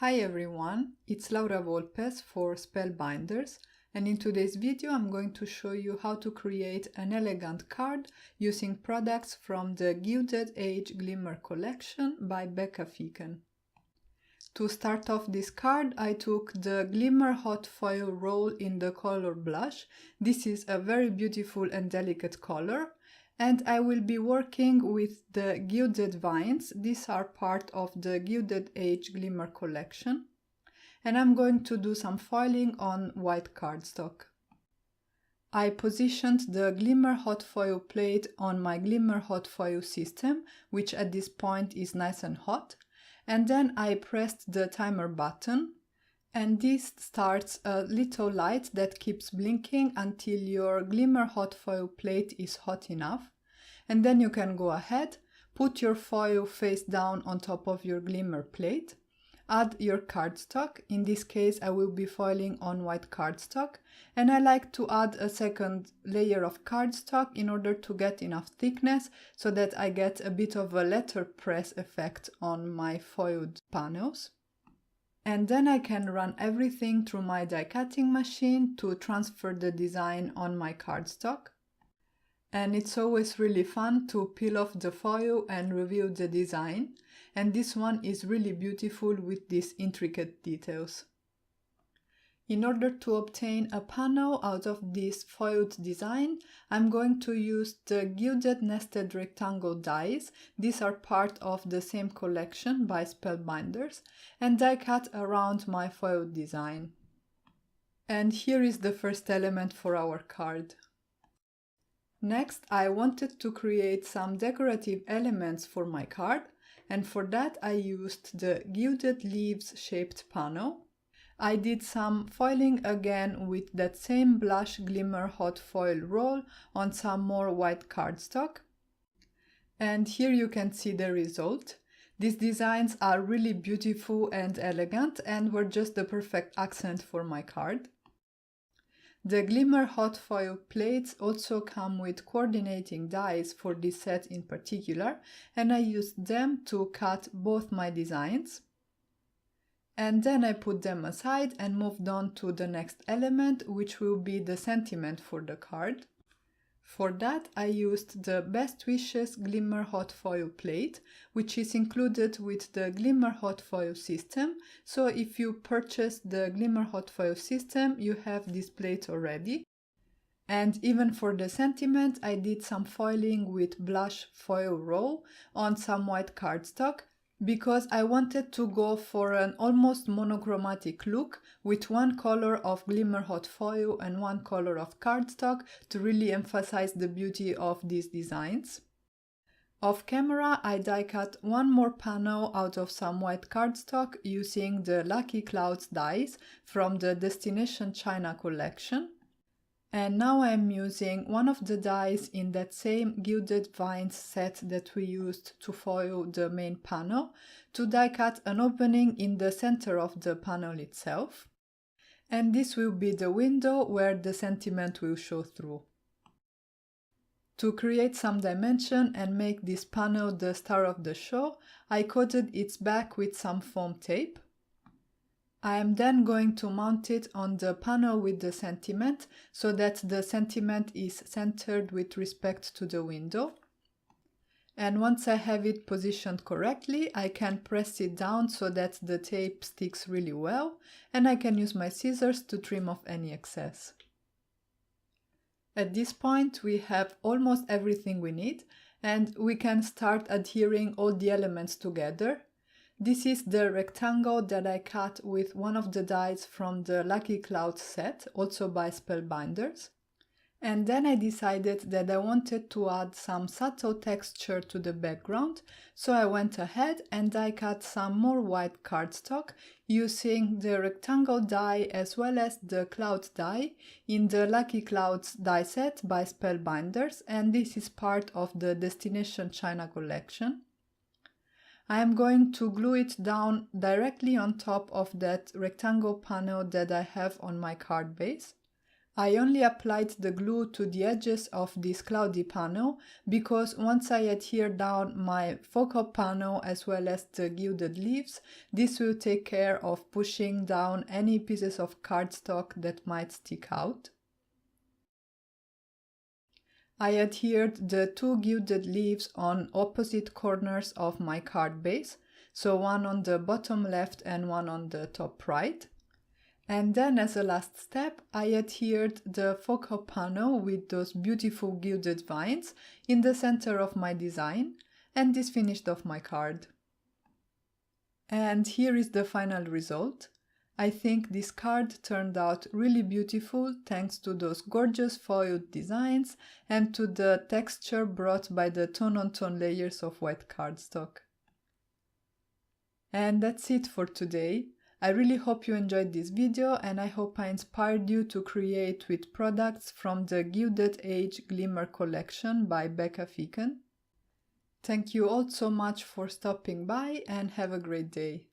Hi everyone, it's Laura Volpes for Spellbinders, and in today's video I'm going to show you how to create an elegant card using products from the Gilded Age Glimmer collection by Becca Feeken. To start off this card, I took the Glimmer hot foil roll in the color Blush. This is a very beautiful and delicate color. And I will be working with the Gilded vines. These are part of the Gilded Age Glimmer collection. And I'm going to do some foiling on white cardstock. I positioned the Glimmer hot foil plate on my Glimmer hot foil system, which at this point is nice and hot. And then I pressed the timer button. And this starts a little light that keeps blinking until your Glimmer hot foil plate is hot enough. And then you can go ahead, put your foil face down on top of your Glimmer plate, add your cardstock. In this case I will be foiling on white cardstock, and I like to add a second layer of cardstock in order to get enough thickness so that I get a bit of a letterpress effect on my foiled panels. And then I can run everything through my die cutting machine to transfer the design on my cardstock. And it's always really fun to peel off the foil and reveal the design. And this one is really beautiful with these intricate details. In order to obtain a panel out of this foiled design, I'm going to use the Gilded nested rectangle dies. These are part of the same collection by Spellbinders, and die cut around my foiled design. And here is the first element for our card. Next, I wanted to create some decorative elements for my card, and for that I used the Gilded leaves shaped panel. I did some foiling again with that same Blush Glimmer hot foil roll on some more white cardstock. And here you can see the result. These designs are really beautiful and elegant and were just the perfect accent for my card. The Glimmer hot foil plates also come with coordinating dies for this set in particular, and I used them to cut both my designs. And then I put them aside and moved on to the next element, which will be the sentiment for the card. For that I used the Best Wishes Glimmer hot foil plate, which is included with the Glimmer hot foil system. So if you purchase the Glimmer hot foil system, you have this plate already. And even for the sentiment, I did some foiling with Blush foil roll on some white cardstock, because I wanted to go for an almost monochromatic look with one color of Glimmer hot foil and one color of cardstock to really emphasize the beauty of these designs. Off camera, I die cut one more panel out of some white cardstock using the Lucky Clouds dies from the Destination China collection. And now I'm using one of the dies in that same Gilded Vines set that we used to foil the main panel to die cut an opening in the center of the panel itself. And this will be the window where the sentiment will show through. To create some dimension and make this panel the star of the show, I coated its back with some foam tape. I am then going to mount it on the panel with the sentiment so that the sentiment is centered with respect to the window. And once I have it positioned correctly, I can press it down so that the tape sticks really well, and I can use my scissors to trim off any excess. At this point we have almost everything we need, and we can start adhering all the elements together. This is the rectangle that I cut with one of the dies from the Lucky Clouds set, also by Spellbinders. And then I decided that I wanted to add some subtle texture to the background, so I went ahead and die cut some more white cardstock using the rectangle die as well as the cloud die in the Lucky Clouds die set by Spellbinders, and this is part of the Destination China collection. I am going to glue it down directly on top of that rectangle panel that I have on my card base. I only applied the glue to the edges of this cloudy panel because once I adhere down my focal panel as well as the gilded leaves, this will take care of pushing down any pieces of cardstock that might stick out. I adhered the two gilded leaves on opposite corners of my card base, so one on the bottom left and one on the top right. And then as a last step, I adhered the focal panel with those beautiful gilded vines in the center of my design, and this finished off my card. And here is the final result. I think this card turned out really beautiful thanks to those gorgeous foiled designs and to the texture brought by the tone-on-tone layers of white cardstock. And that's it for today. I really hope you enjoyed this video and I hope I inspired you to create with products from the Gilded Age Glimmer collection by Becca Feeken. Thank you all so much for stopping by and have a great day.